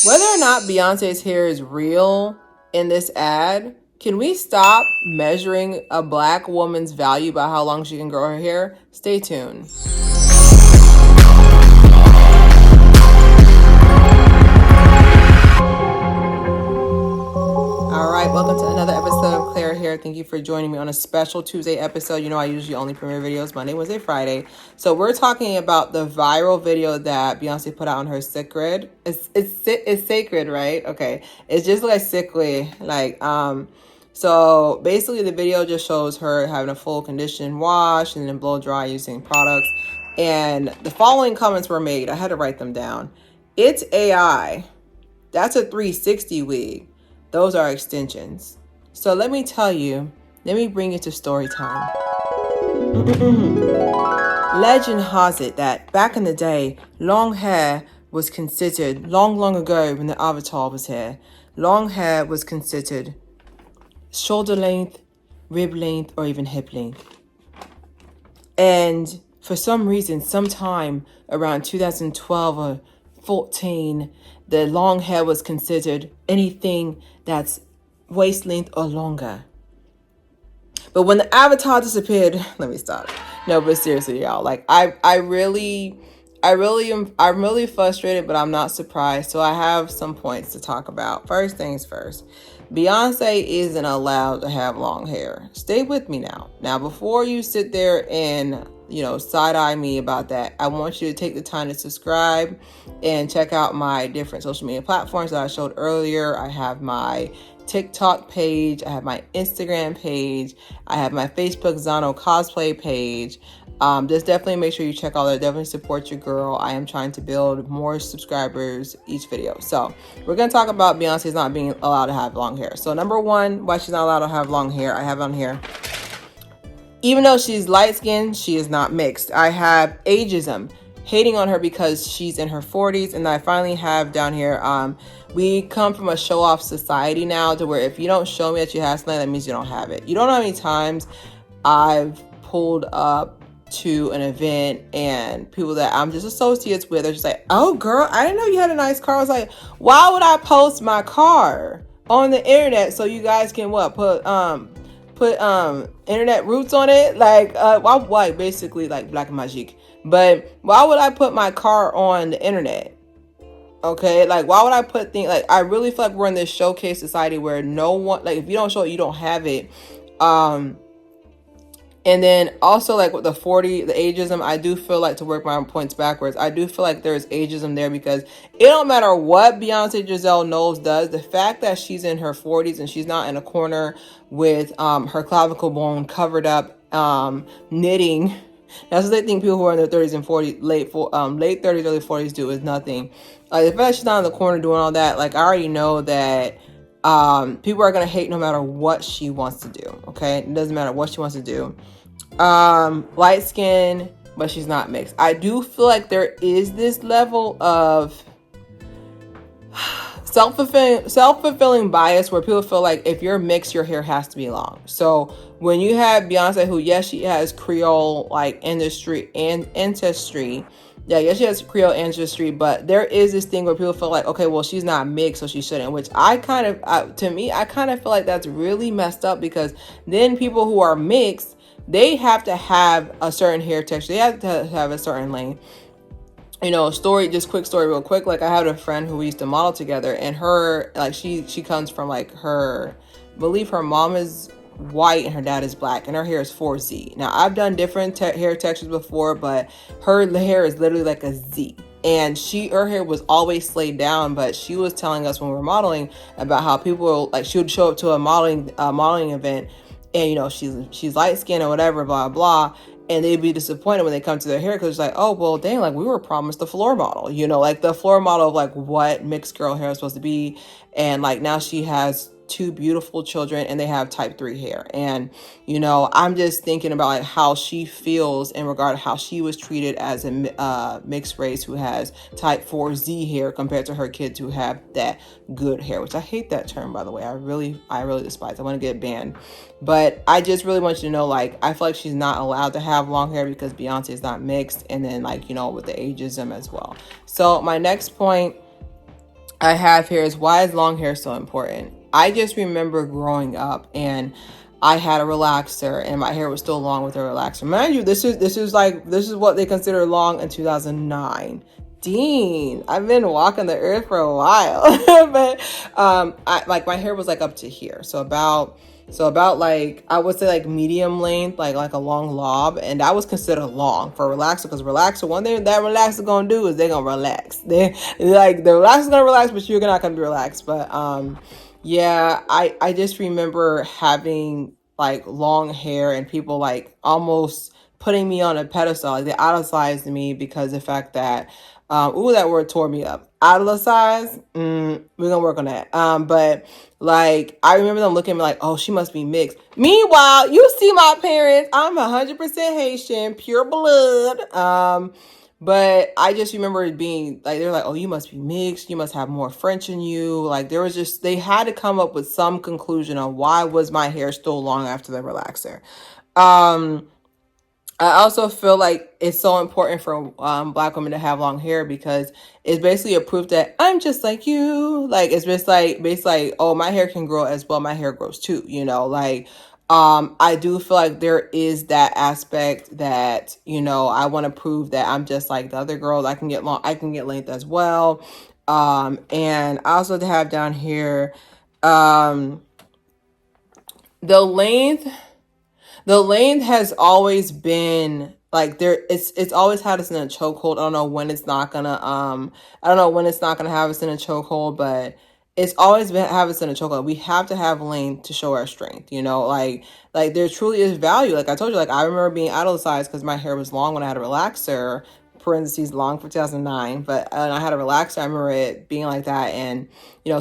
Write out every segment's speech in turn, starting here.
Whether or not Beyonce's hair is real in this ad, can we stop measuring a black woman's value by how long she can grow her hair? Stay tuned. All right, welcome to another episode of Claire here. Thank you for joining me on a special Tuesday episode. You know, I usually only premiere videos Monday, Wednesday, Friday. So we're talking about the viral video that Beyoncé put out on her Cécred. It's Cécred, right? Okay. It's just like sickly, so basically the video just shows her having a full condition wash and then blow dry using products. And the following comments were made. I had to write them down. It's AI. That's a 360 wig. Those are extensions. So let me tell you, let me bring you to story time. Legend has it that back in the day, long hair was considered, long ago when the Avatar was here, long hair was considered shoulder length, rib length, or even hip length. And for some reason, sometime around 2012 or 14, the long hair was considered anything that's waist length or longer. But when the avatar disappeared, let me stop. No, but seriously, y'all, like I'm really frustrated, but I'm not surprised. So I have some points to talk about. First things first. Beyonce isn't allowed to have long hair. Stay with me now. Now, before you sit there and, side-eye me about that, I want you to take the time to subscribe and check out my different social media platforms that I showed earlier. I have my TikTok page, I have my Instagram page, I have my Facebook Zano cosplay page. Just definitely make sure you check all that. Definitely support your girl. I am trying to build more subscribers each video. So we're going to talk about Beyonce's not being allowed to have long hair. So number one, why she's not allowed to have long hair, I have on here. Even though she's light-skinned, she is not mixed. I have ageism, hating on her because she's in her 40s. And I finally have down here, we come from a show-off society now to where if you don't show me that you have something, that means you don't have it. You don't know how many times I've pulled up to an event and people that I'm just associates with are just like, oh girl, I didn't know you had a nice car. I was like, why would I post my car on the internet so you guys can put internet roots on it? Why basically like Black Magic. But why would I put my car on the internet? Okay, like why would I put things like, I really feel like we're in this showcase society where no one, like if you don't show it, you don't have it. And then also like with the ageism, I do feel like, to work my own points backwards, I do feel like there's ageism there because it don't matter what Beyonce Giselle Knowles does. The fact that she's in her 40s and she's not in a corner with her clavicle bone covered up, knitting. That's what they think people who are in their 30s and 40s, late 30s, early 40s do, is nothing. The fact that she's not in the corner doing all that, like I already know that people are going to hate no matter what she wants to do. Okay. It doesn't matter what she wants to do. Light skin, but she's not mixed. I do feel like there is this level of self-fulfilling bias where people feel like if you're mixed, your hair has to be long. So when you have Beyonce, who, yes, she has Creole like industry and ancestry. Yeah, yes, she has Creole ancestry, but there is this thing where people feel like, okay, well, she's not mixed, so she shouldn't, which I kind of feel like that's really messed up, because then people who are mixed, they have to have a certain hair texture. They have to have a certain length. Quick story real quick. Like I had a friend who we used to model together, and her, like she comes from like I believe her mom is white and her dad is black, and her hair is 4Z. Now I've done different hair textures before, but her hair is literally like a Z. And her hair was always slayed down, but she was telling us when we were modeling about how people like, she would show up to a modeling event, and she's light skinned or whatever, blah blah, and they'd be disappointed when they come to their hair, because it's like, oh well, dang, like we were promised the floor model, like the floor model of like what mixed girl hair is supposed to be. And like now she has 2 beautiful children and they have type 3 hair. And I'm just thinking about like how she feels in regard to how she was treated as a mixed race who has type 4Z hair compared to her kids who have that good hair, which I hate that term, by the way. I really despise. I want to get it banned. But I just really want you to know, like, I feel like she's not allowed to have long hair because Beyonce is not mixed, and then like with the ageism as well. So my next point I have here is, why is long hair so important? I just remember growing up and I had a relaxer and my hair was still long with a relaxer. Mind you, this is what they consider long in 2009. Dean, I've been walking the earth for a while, but I like my hair was like up to here, so about like I would say like medium length, like a long lob, and that was considered long for relaxer, because relaxer, one thing that relaxer gonna do is they're gonna relax. They like the relaxer's gonna relax, but you're not gonna be relaxed. But yeah, I just remember having like long hair and people like almost putting me on a pedestal. Like they idolized me because of the fact that that word tore me up. Idolize. We're gonna work on that. But like I remember them looking at me like, oh, she must be mixed. Meanwhile, you see my parents. I'm 100% Haitian, pure blood. But I just remember it being like, they're like, oh, you must be mixed. You must have more French in you. Like there was just, they had to come up with some conclusion on why was my hair still long after the relaxer. Um, I also feel like it's so important for Black women to have long hair because it's basically a proof that I'm just like you. Like it's just like basically like, oh, my hair can grow as well. My hair grows too. Like I do feel like there is that aspect that I want to prove that I'm just like the other girls. I can get long. I can get length as well. And I also have down here um, the length. The lane has always been like there. It's always had us in a chokehold. I don't know when it's not gonna. I don't know when it's not gonna have us in a chokehold, but it's always been have us in a chokehold. We have to have lane to show our strength. Like there truly is value. Like I told you, like I remember being idolized because my hair was long when I had a relaxer. Parentheses long for 2009, but I had a relaxer. I remember it being like that, and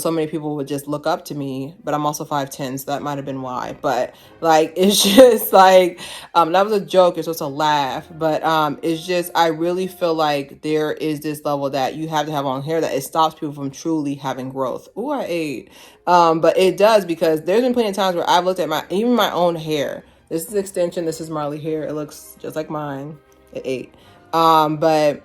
so many people would just look up to me. But I'm also 5'10", so that might have been why. But like it's just like that was a joke, you're supposed to laugh, but it's just I really feel like there is this level that you have to have long hair that it stops people from truly having growth. Ooh, I ate. But it does, because there's been plenty of times where I've looked at my own hair. This is extension, this is Marley hair, it looks just like mine. It ate. But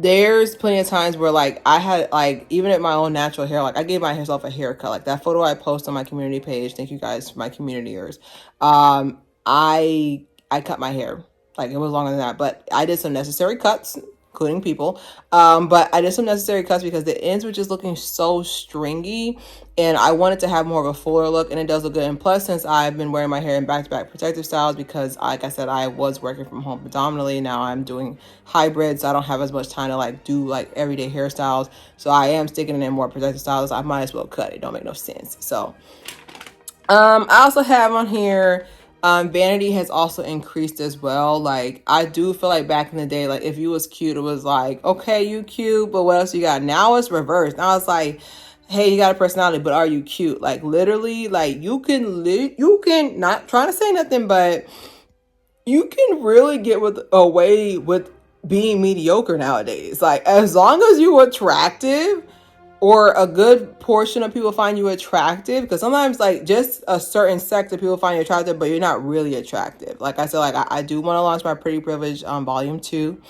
there's plenty of times where like I had like even at my own natural hair, like I gave myself a haircut. Like that photo I post on my community page, thank you guys for my communityers. I cut my hair, like it was longer than that, but I did some necessary cuts, including people. But I did some necessary cuts because the ends were just looking so stringy, and I wanted to have more of a fuller look, and it does look good. And plus, since I've been wearing my hair in back-to-back protective styles, because like I said, I was working from home predominantly. Now I'm doing hybrid, so I don't have as much time to like do like everyday hairstyles. So I am sticking it in more protective styles. I might as well cut it. Don't make no sense. So I also have on here, vanity has also increased as well. Like I do feel like back in the day, like if you was cute, it was like, okay, you cute, but what else you got? Now it's reversed. Now it's like, hey, you got a personality, but are you cute? Like literally, like you can not trying to say nothing, but you can really get away with being mediocre nowadays. Like as long as you're attractive, or a good portion of people find you attractive, because sometimes like just a certain sect of people find you attractive, but you're not really attractive. Like I said, like I do want to launch my Pretty Privilege volume 2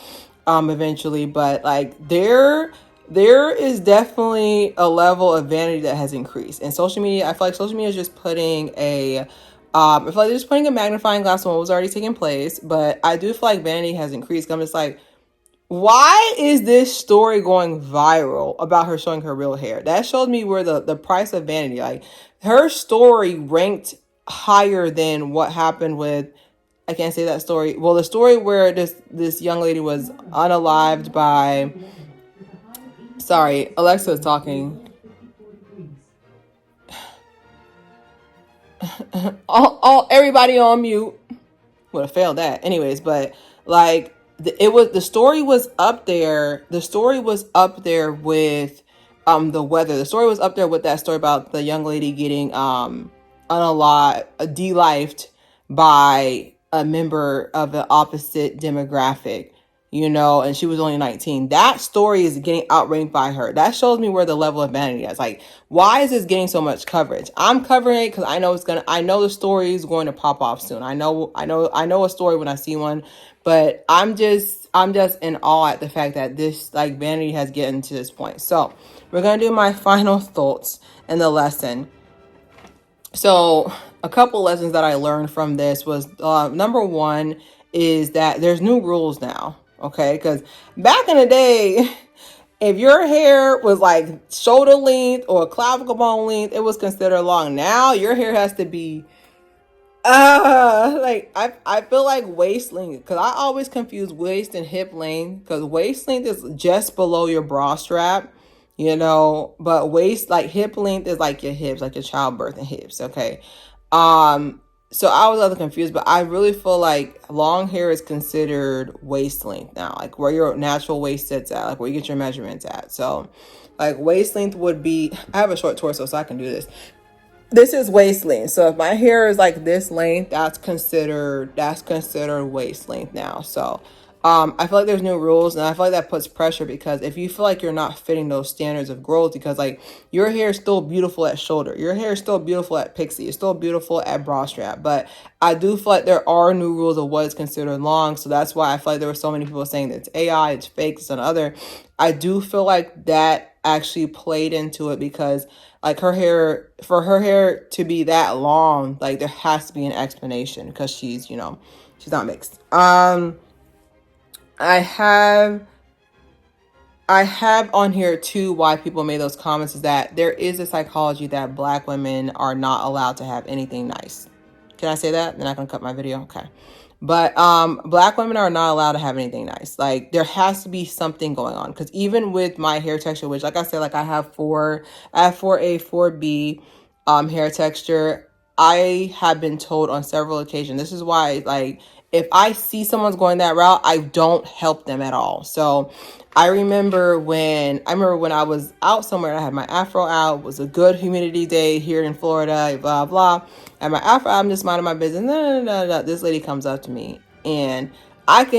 eventually, but like there is definitely a level of vanity that has increased. And social media, I feel like social media is just putting I feel like they're just putting a magnifying glass on what was already taking place. But I do feel like vanity has increased. I'm just like, why is this story going viral about her showing her real hair? That showed me where the price of vanity, like her story ranked higher than what happened with, I can't say that story. Well, the story where this young lady was unalived by, sorry, Alexa is talking. all everybody on mute. Would have failed that. Anyways, but like the story was up there. The story was up there with the weather. The story was up there with that story about the young lady getting unalived, de-lifed by a member of the opposite demographic, and she was only 19. That story is getting outranked by her. That shows me where the level of vanity is. Like, why is this getting so much coverage? I'm covering it because I know the story is going to pop off soon. I know a story when I see one, but I'm just in awe at the fact that this like vanity has gotten to this point. So we're going to do my final thoughts in the lesson. So a couple lessons that I learned from this was number one is that there's new rules now. Okay, because back in the day, if your hair was like shoulder length or clavicle bone length, it was considered long. Now your hair has to be like I feel like waist length, because I always confuse waist and hip length, because waist length is just below your bra strap, but waist, like hip length, is like your hips, like your childbirth and hips. Okay. So I was a little confused, but I really feel like long hair is considered waist length now, like where your natural waist sits at, like where you get your measurements at. So like waist length would be, I have a short torso, so I can do this. This is waist length. So if my hair is like this length, that's considered waist length now. So I feel like there's new rules, and I feel like that puts pressure, because if you feel like you're not fitting those standards of growth, because like your hair is still beautiful at shoulder, your hair is still beautiful at pixie, it's still beautiful at bra strap, but I do feel like there are new rules of what is considered long. So that's why I feel like there were so many people saying that it's AI, it's fake, it's another. I do feel like that actually played into it, because like for her hair to be that long, like there has to be an explanation, because she's not mixed. I have on here too why people made those comments, is that there is a psychology that Black women are not allowed to have anything nice. Can I say that? They're not gonna cut my video. Okay. But Black women are not allowed to have anything nice. Like there has to be something going on, because even with my hair texture, which like I said, like I have 4A, 4B hair texture, I have been told on several occasions, this is why, like, if I see someone's going that route, I don't help them at all. So I remember when I was out somewhere and I had my afro out, it was a good humidity day here in Florida, blah, blah. And my afro, I'm just minding my business. No. This lady comes up to me, and I've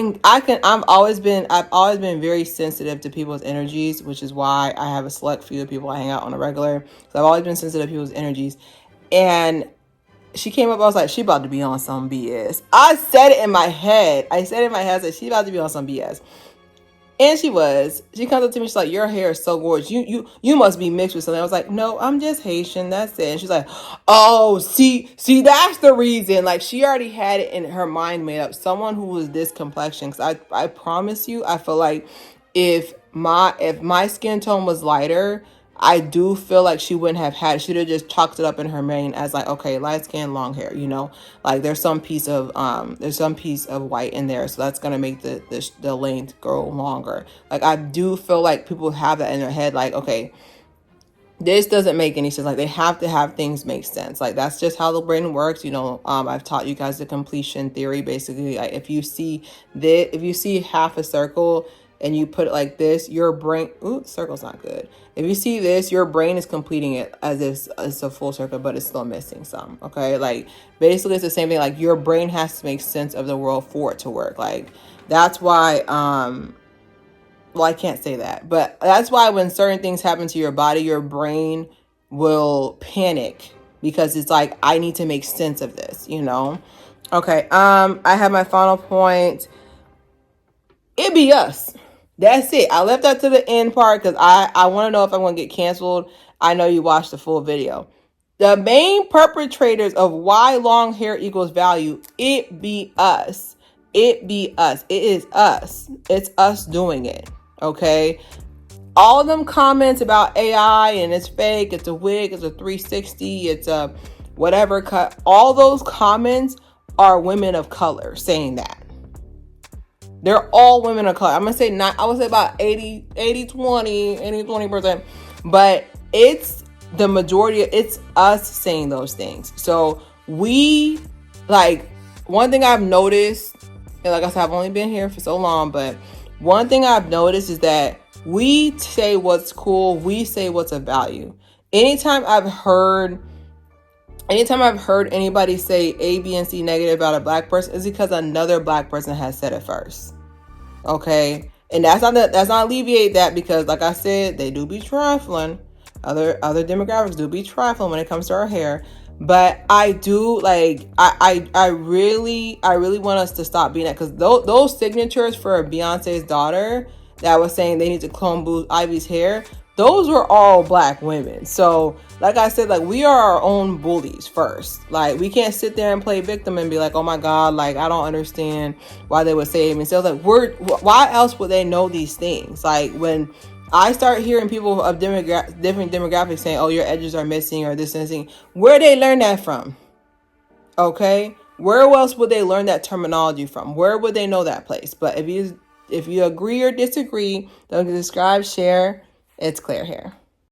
always been very sensitive to people's energies, which is why I have a select few of people I hang out on a regular. So I've always been sensitive to people's energies. And she came up, I was like, she about to be on some BS. I said it in my head. I said, she about to be on some BS. And she was. She comes up to me, she's like, your hair is so gorgeous. You must be mixed with something. I was like, no, I'm just Haitian, that's it. And she's like, oh, see, that's the reason. Like, she already had it in her mind made up. Someone who was this complexion, because I promise you, I feel like if my skin tone was lighter, I do feel like she wouldn't have had it. She'd have just chalked it up in her brain as like, okay, light skin, long hair, like there's some piece of white in there, so that's gonna make the length grow longer. Like I do feel like people have that in their head, like, okay, this doesn't make any sense. Like they have to have things make sense. Like that's just how the brain works. I've taught you guys the completion theory. Basically, like if you see half a circle and you put it like this, your brain, circle's not good. If you see this, your brain is completing it as if it's a full circle, but it's still missing some. Okay. Like basically it's the same thing. Like your brain has to make sense of the world for it to work. Like that's why, well, I can't say that, but that's why when certain things happen to your body, your brain will panic, because it's like, I need to make sense of this, Okay. I have my final point. It be us. That's it. I left that to the end part because I want to know if I'm going to get canceled. I know you watched the full video. The main perpetrators of why long hair equals value, it be us. It be us. It is us. It's us doing it. Okay? All of them comments about AI and it's fake, it's a wig, it's a 360, it's a whatever cut. All those comments are women of color saying that. They're all women of color. I'm going to say I would say about 20%, but it's the majority. It's us saying those things. So we, like, one thing I've noticed, and like I said, I've only been here for so long, but one thing I've noticed is that we say what's cool. We say what's of value. Anytime I've heard anybody say A, B, and C negative about a black person, is because another black person has said it first. Okay, and that's not alleviate that, because like I said, they do be trifling. Other demographics do be trifling when it comes to our hair. But I do like I really want us to stop being that, because those signatures for Beyonce's daughter that was saying they need to clone Boo Ivy's hair, those were all black women. So like I said, like we are our own bullies first. Like we can't sit there and play victim and be like, oh my God, like I don't understand why they would say it. So like why else would they know these things? Like when I start hearing people of different demographics saying, oh, your edges are missing or this and this thing, where they learn that from? Okay, where else would they learn that terminology from? Where would they know that place? But if you agree or disagree, don't subscribe, share. It's Claire here.